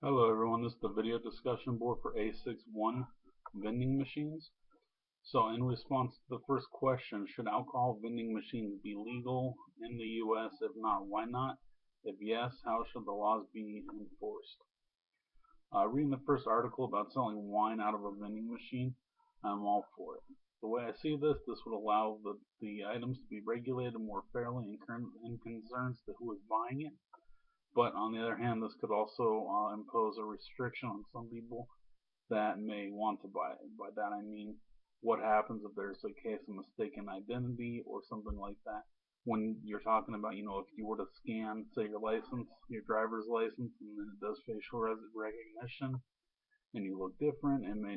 Hello everyone, this is the video discussion board for A61 vending machines. So in response to the first question, should alcohol vending machines be legal in the US? If not, why not? If yes, how should the laws be enforced? Reading the first article about selling wine out of a vending machine, I'm all for it. The way I see this would allow the items to be regulated more fairly in concerns to who is buying it. But on the other hand, this could also impose a restriction on some people that may want to buy it. By that I mean, what happens if there's a case of mistaken identity or something like that? When you're talking about, if you were to scan, say, your license, your driver's license, and then it does facial recognition, and you look different, uh, it may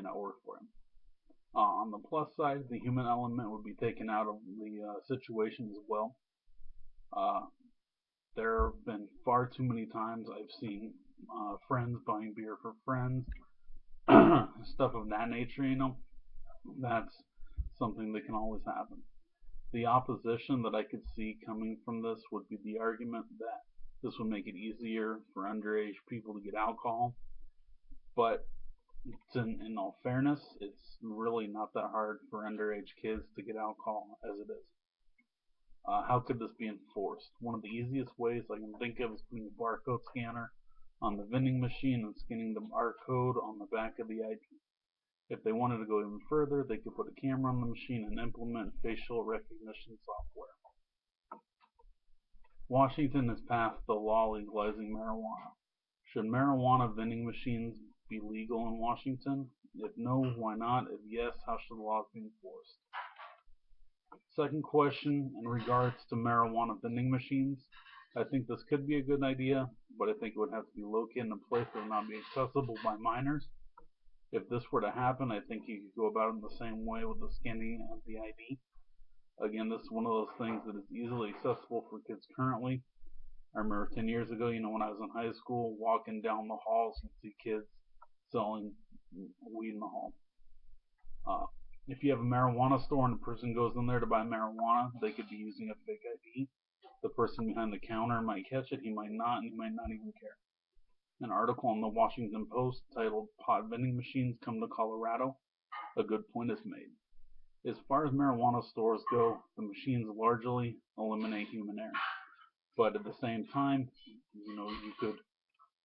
not work for him. On the plus side, the human element would be taken out of the situation as well. There have been far too many times I've seen friends buying beer for friends, stuff of that nature. That's something that can always happen. The opposition that I could see coming from this would be the argument that this would make it easier for underage people to get alcohol. But in all fairness, it's really not that hard for underage kids to get alcohol as it is. How could this be enforced? One of the easiest ways I can think of is putting a barcode scanner on the vending machine and scanning the barcode on the back of the ID. If they wanted to go even further, they could put a camera on the machine and implement facial recognition software. Washington has passed the law legalizing marijuana. Should marijuana vending machines be legal in Washington? If no, why not? If yes, how should the laws be enforced? Second question, in regards to marijuana vending machines, I think this could be a good idea, but I think it would have to be located in a place that would not be accessible by minors. If this were to happen, I think you could go about it in the same way with the scanning of the ID. Again, this is one of those things that is easily accessible for kids currently. I remember 10 years ago, when I was in high school, walking down the halls, you'd see kids selling weed in the hall. If you have a marijuana store and a person goes in there to buy marijuana, they could be using a fake ID. The person behind the counter might catch it, he might not, and he might not even care. An article on the Washington Post titled "Pot Vending Machines Come to Colorado," a good point is made. As far as marijuana stores go, the machines largely eliminate human error. But at the same time, you could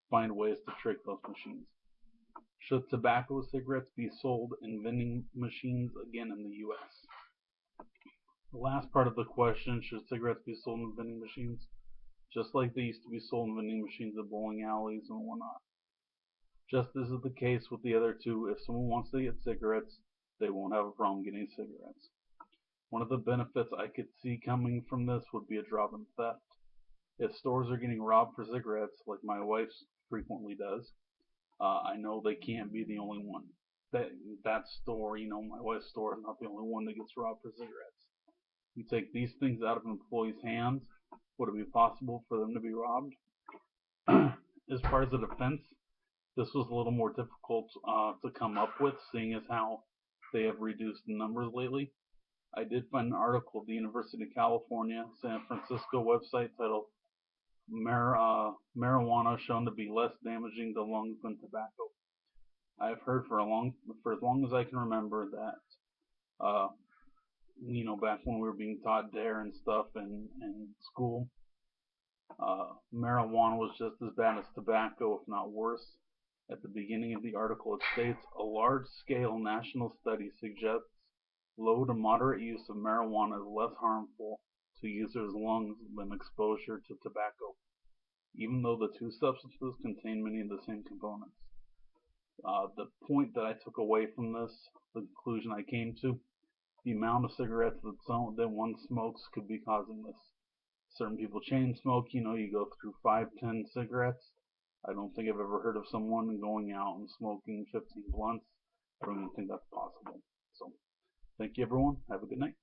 find ways to trick those machines. Should tobacco cigarettes be sold in vending machines again in the US? The last part of the question, should cigarettes be sold in vending machines? Just like they used to be sold in vending machines at bowling alleys and whatnot. Just as is the case with the other two, if someone wants to get cigarettes, they won't have a problem getting cigarettes. One of the benefits I could see coming from this would be a drop in theft. If stores are getting robbed for cigarettes, like my wife frequently does, I know they can't be the only one. That store, my wife's store, is not the only one that gets robbed for cigarettes. You take these things out of employees' hands, would it be possible for them to be robbed? As far as the defense, this was a little more difficult to come up with, seeing as how they have reduced the numbers lately. I did find an article at the University of California, San Francisco website titled "Marijuana Shown to Be Less Damaging to Lungs Than Tobacco." I've heard for as long as I can remember that, back when we were being taught DARE and stuff in school, marijuana was just as bad as tobacco, if not worse. At the beginning of the article, it states a large-scale national study suggests low to moderate use of marijuana is less harmful to users' lungs than exposure to tobacco, even though the two substances contain many of the same components. The point that I took away from this, the conclusion I came to, the amount of cigarettes that one smokes could be causing this. Certain people chain smoke, you go through 5-10 cigarettes. I don't think I've ever heard of someone going out and smoking 15 blunts. I don't even think that's possible. So, thank you everyone. Have a good night.